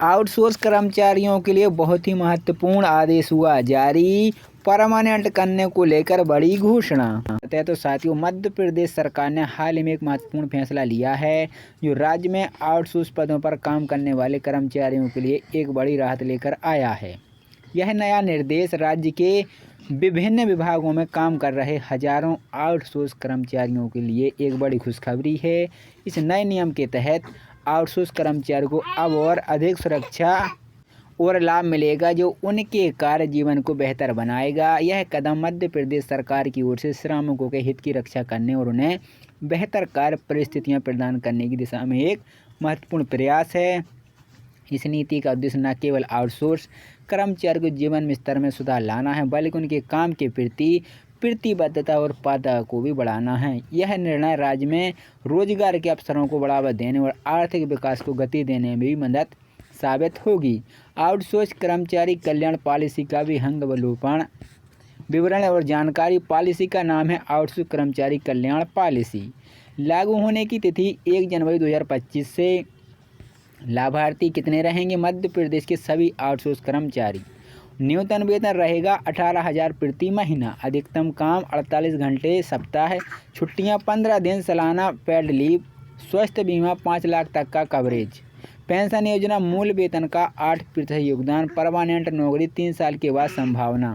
Outsource कर्मचारियों के लिए बहुत ही महत्वपूर्ण आदेश हुआ जारी। परमानेंट करने को लेकर बड़ी घोषणा। तो साथियों, मध्य प्रदेश सरकार ने हाल ही में एक महत्वपूर्ण फैसला लिया है जो राज्य में आउटसोर्स पदों पर काम करने वाले कर्मचारियों के लिए एक बड़ी राहत लेकर आया है। यह नया निर्देश राज्य के विभिन्न विभागों में काम कर रहे हजारों आउटसोर्स कर्मचारियों के लिए एक बड़ी खुशखबरी है। इस नए नियम के तहत आउटसोर्स कर्मचारियों को अब और अधिक सुरक्षा और लाभ मिलेगा जो उनके कार्य जीवन को बेहतर बनाएगा। यह कदम मध्य प्रदेश सरकार की ओर से श्रमिकों के हित की रक्षा करने और उन्हें बेहतर कार्य परिस्थितियां प्रदान करने की दिशा में एक महत्वपूर्ण प्रयास है। इस नीति का उद्देश्य न केवल आउटसोर्स कर्मचारियों के जीवन में स्तर में सुधार लाना है, बल्कि उनके काम के प्रति प्रतिबद्धता और उत्पादकता को भी बढ़ाना है। यह निर्णय राज्य में रोजगार के अवसरों को बढ़ावा देने और आर्थिक विकास को गति देने में भी मदद साबित होगी। आउटसोर्स कर्मचारी कल्याण पॉलिसी का भी अंगावलोकन विवरण और जानकारी। पॉलिसी का नाम है आउटसोर्स कर्मचारी कल्याण पॉलिसी। लागू होने की तिथि 1 जनवरी 2025 से। लाभार्थी कितने रहेंगे? मध्य प्रदेश के सभी आउटसोर्स कर्मचारी। न्यूनतम वेतन रहेगा 18,000 प्रति महीना। अधिकतम काम 48 घंटे सप्ताह। छुट्टियां 15 दिन। सालाना पेड लीव। स्वास्थ्य बीमा 5 लाख तक का कवरेज। पेंशन योजना मूल वेतन का 8% योगदान। परमानेंट नौकरी 3 साल के बाद संभावना।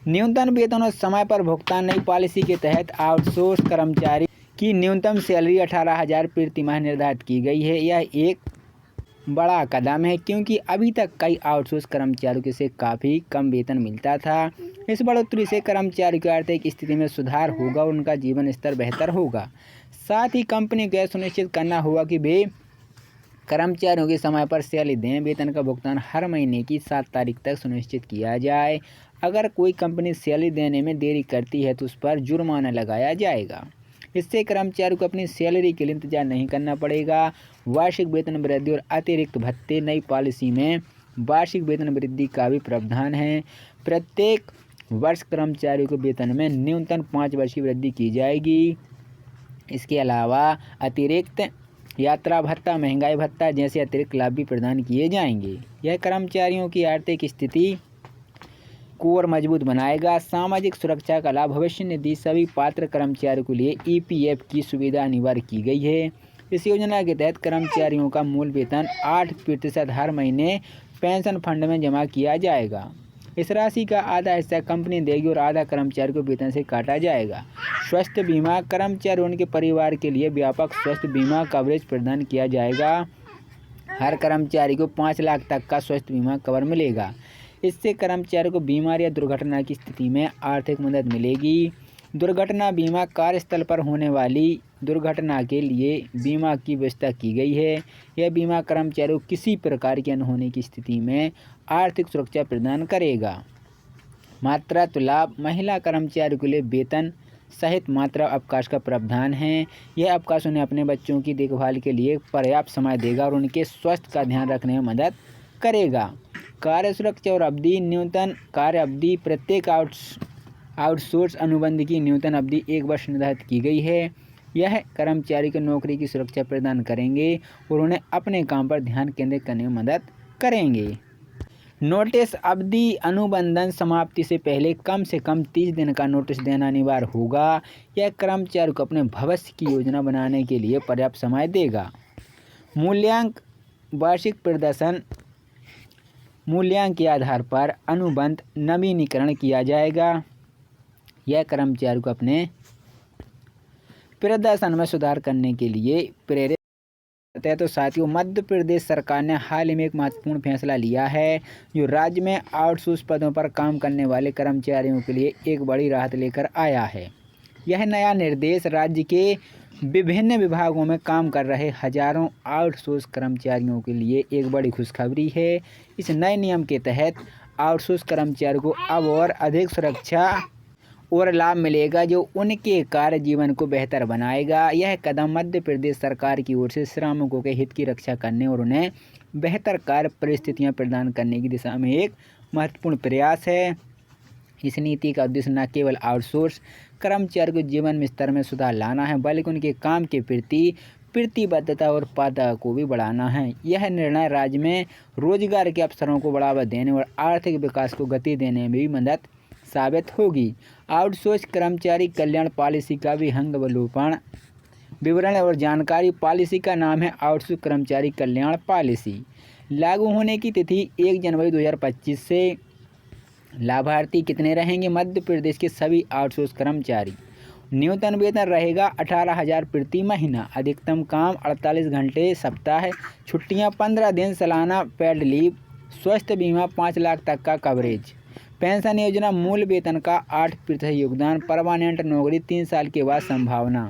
न्यूनतम वेतन और समय पर भुगतान। नई पॉलिसी के तहत आउटसोर्स कर्मचारी की न्यूनतम सैलरी 18,000 प्रति माह निर्धारित की गई है। यह एक बड़ा कदम है क्योंकि अभी तक कई आउटसोर्स कर्मचारियों से काफ़ी कम वेतन मिलता था। इस बढ़ोतरी से कर्मचारियों की आर्थिक स्थिति में सुधार होगा और उनका जीवन स्तर बेहतर होगा। साथ ही कंपनी को यह सुनिश्चित करना होगा कि वे कर्मचारियों के समय पर सैलरी दें। वेतन का भुगतान हर महीने की 7 तारीख तक सुनिश्चित किया जाए। अगर कोई कंपनी सैलरी देने में देरी करती है तो उस पर जुर्माना लगाया जाएगा। इससे कर्मचारियों को अपनी सैलरी के लिए इंतजार नहीं करना पड़ेगा। वार्षिक वेतन वृद्धि और अतिरिक्त भत्ते। नई पॉलिसी में वार्षिक वेतन वृद्धि का भी प्रावधान है। प्रत्येक वर्ष कर्मचारियों के वेतन में न्यूनतम 5 वर्ष की वृद्धि की जाएगी। इसके अलावा अतिरिक्त यात्रा भत्ता, महंगाई भत्ता जैसे अतिरिक्त लाभ भी प्रदान किए जाएंगे। यह कर्मचारियों की आर्थिक स्थिति को और मजबूत बनाएगा। सामाजिक सुरक्षा का लाभ। भविष्य निधि। सभी पात्र कर्मचारियों के लिए EPF की सुविधा अनिवार्य की गई है। इस योजना के तहत कर्मचारियों का मूल वेतन 8% हर महीने पेंशन फंड में जमा किया जाएगा। इस राशि का आधा हिस्सा कंपनी देगी और आधा कर्मचारी को वेतन से काटा जाएगा। स्वास्थ्य बीमा। कर्मचारी और उनके परिवार के लिए व्यापक स्वास्थ्य बीमा कवरेज प्रदान किया जाएगा। हर कर्मचारी को 5 लाख तक का स्वास्थ्य बीमा कवर मिलेगा। इससे कर्मचारी को बीमारी या दुर्घटना की स्थिति में आर्थिक मदद मिलेगी। दुर्घटना बीमा। कार्यस्थल पर होने वाली दुर्घटना के लिए बीमा की व्यवस्था की गई है। यह बीमा कर्मचारियों को किसी प्रकार की अनहोनी की स्थिति में आर्थिक सुरक्षा प्रदान करेगा। मातृत्व लाभ। महिला कर्मचारियों के लिए वेतन सहित मातृत्व अवकाश का प्रावधान है। यह अवकाश उन्हें अपने बच्चों की देखभाल के लिए पर्याप्त समय देगा और उनके स्वास्थ्य का ध्यान रखने में मदद करेगा। कार्य सुरक्षा और अवधि। न्यूनतम कार्य अवधि। प्रत्येक आउटसोर्स अनुबंध की न्यूनतम अवधि 1 वर्ष निर्धारित की गई है। यह कर्मचारी को नौकरी की सुरक्षा प्रदान करेंगे और उन्हें अपने काम पर ध्यान केंद्रित करने में मदद करेंगे। नोटिस अवधि। अनुबंधन समाप्ति से पहले कम से कम 30 दिन का नोटिस देना अनिवार्य होगा। यह कर्मचारी को अपने भविष्य की योजना बनाने के लिए पर्याप्त समय देगा। मूल्यांकन। वार्षिक प्रदर्शन मूल्यांकन के आधार पर अनुबंध नवीनीकरण किया जाएगा। यह कर्मचारी को अपने प्रदर्शन में सुधार करने के लिए प्रेरित करता है। तो साथियों, मध्य प्रदेश सरकार ने हाल ही में एक महत्वपूर्ण फैसला लिया है जो राज्य में आउटसोर्स पदों पर काम करने वाले कर्मचारियों के लिए एक बड़ी राहत लेकर आया है। यह नया निर्देश राज्य के विभिन्न विभागों में काम कर रहे हजारों आउटसोर्स कर्मचारियों के लिए एक बड़ी खुशखबरी है। इस नए नियम के तहत आउटसोर्स कर्मचारियों को अब और अधिक सुरक्षा और लाभ मिलेगा जो उनके कार्य जीवन को बेहतर बनाएगा। यह कदम मध्य प्रदेश सरकार की ओर से श्रमिकों के हित की रक्षा करने और उन्हें बेहतर कार्य परिस्थितियां प्रदान करने की दिशा में एक महत्वपूर्ण प्रयास है। इस नीति का उद्देश्य न केवल आउटसोर्स कर्मचारियों के जीवन में स्तर में सुधार लाना है, बल्कि उनके काम के प्रति प्रतिबद्धता और पात्रता को भी बढ़ाना है। यह निर्णय राज्य में रोजगार के अवसरों को बढ़ावा देने और आर्थिक विकास को गति देने में भी मदद साबित होगी। आउटसोर्स कर्मचारी कल्याण पॉलिसी का भी अंगावलोकन विवरण और जानकारी। पॉलिसी का नाम है आउटसोर्स कर्मचारी कल्याण पॉलिसी। लागू होने की तिथि 1 जनवरी 2025 से। लाभार्थी कितने रहेंगे? मध्य प्रदेश के सभी आउटसोर्स कर्मचारी। न्यूनतम वेतन रहेगा 18,000 प्रति महीना। अधिकतम काम 48 घंटे सप्ताह। छुट्टियां 15 दिन। सालाना पेड लीव। स्वास्थ्य बीमा 5 लाख तक का कवरेज। पेंशन योजना मूल वेतन का 8% योगदान। परमानेंट नौकरी 3 साल के बाद संभावना।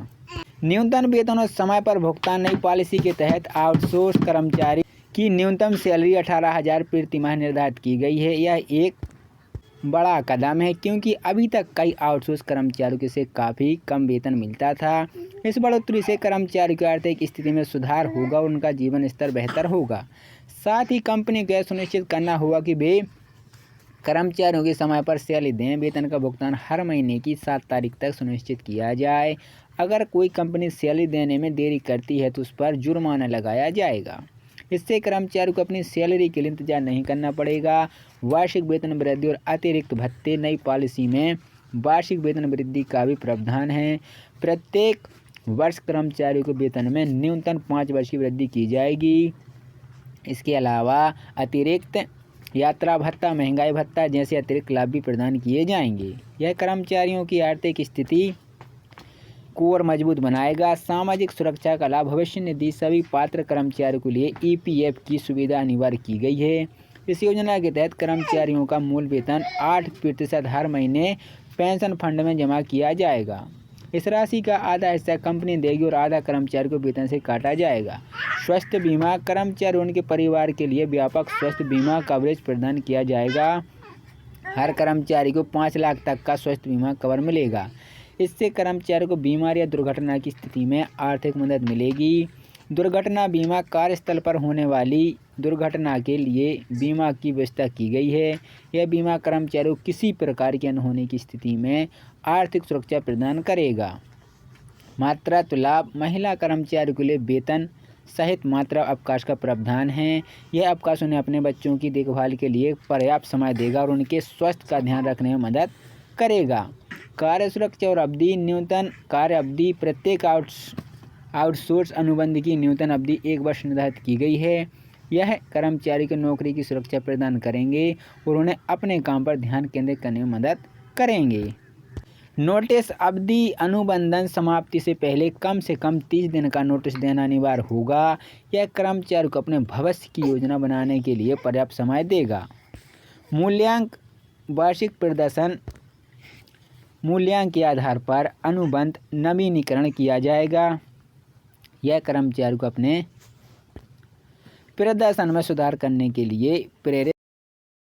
न्यूनतम वेतन और समय पर भुगतान। नई पॉलिसी के तहत आउटसोर्स कर्मचारी की न्यूनतम सैलरी 18,000 प्रति माह निर्धारित की गई है। यह एक बड़ा कदम है क्योंकि अभी तक कई आउटसोर्स कर्मचारियों से काफ़ी कम वेतन मिलता था। इस बढ़ोतरी से कर्मचारियों की आर्थिक स्थिति में सुधार होगा और उनका जीवन स्तर बेहतर होगा। साथ ही कंपनी को यह सुनिश्चित करना होगा कि वे कर्मचारियों के समय पर सैलरी दें। वेतन का भुगतान हर महीने की 7 तारीख तक सुनिश्चित किया जाए। अगर कोई कंपनी सैलरी देने में देरी करती है तो उस पर जुर्माना लगाया जाएगा। इससे कर्मचारियों को अपनी सैलरी के लिए इंतजार नहीं करना पड़ेगा। वार्षिक वेतन वृद्धि और अतिरिक्त भत्ते। नई पॉलिसी में वार्षिक वेतन वृद्धि का भी प्रावधान है। प्रत्येक वर्ष कर्मचारियों के वेतन में न्यूनतम 5 वर्ष की वृद्धि की जाएगी। इसके अलावा अतिरिक्त यात्रा भत्ता, महंगाई भत्ता जैसे अतिरिक्त लाभ भी प्रदान किए जाएंगे। यह कर्मचारियों की आर्थिक स्थिति को और मजबूत बनाएगा। सामाजिक सुरक्षा का लाभ। भविष्य निधि। सभी पात्र कर्मचारियों के लिए EPF की सुविधा अनिवार्य की गई है। इस योजना के तहत कर्मचारियों का मूल वेतन 8% हर महीने पेंशन फंड में जमा किया जाएगा। इस राशि का आधा हिस्सा कंपनी देगी और आधा कर्मचारी को वेतन से काटा जाएगा। स्वास्थ्य बीमा। कर्मचारी उनके परिवार के लिए व्यापक स्वास्थ्य बीमा कवरेज प्रदान किया जाएगा। हर कर्मचारी को 5 लाख तक का स्वास्थ्य बीमा कवर मिलेगा। इससे कर्मचारी को बीमारी या दुर्घटना की स्थिति में आर्थिक मदद मिलेगी। दुर्घटना बीमा। कार्यस्थल पर होने वाली दुर्घटना के लिए बीमा की व्यवस्था की गई है। यह बीमा कर्मचारियों को किसी प्रकार की अनहोनी की स्थिति में आर्थिक सुरक्षा प्रदान करेगा। मातृत्व लाभ। महिला कर्मचारियों के लिए वेतन सहित मातृ अवकाश का प्रावधान है। यह अवकाश उन्हें अपने बच्चों की देखभाल के लिए पर्याप्त समय देगा और उनके स्वास्थ्य का ध्यान रखने में मदद करेगा। कार्य सुरक्षा और अवधि। न्यूनतम कार्य अवधि। प्रत्येक आउटसोर्स अनुबंध की न्यूनतम अवधि 1 वर्ष निर्धारित की गई है। यह कर्मचारी को नौकरी की सुरक्षा प्रदान करेंगे और उन्हें अपने काम पर ध्यान केंद्रित करने में मदद करेंगे। नोटिस अवधि। अनुबंधन समाप्ति से पहले कम से कम 30 दिन का नोटिस देना अनिवार्य होगा। यह कर्मचारी को अपने भविष्य की योजना बनाने के लिए पर्याप्त समय देगा। मूल्यांक। वार्षिक प्रदर्शन मूल्यांक के आधार पर अनुबंध नवीनीकरण किया जाएगा। यह कर्मचारी को अपने प्रदर्शन में सुधार करने के लिए प्रेरित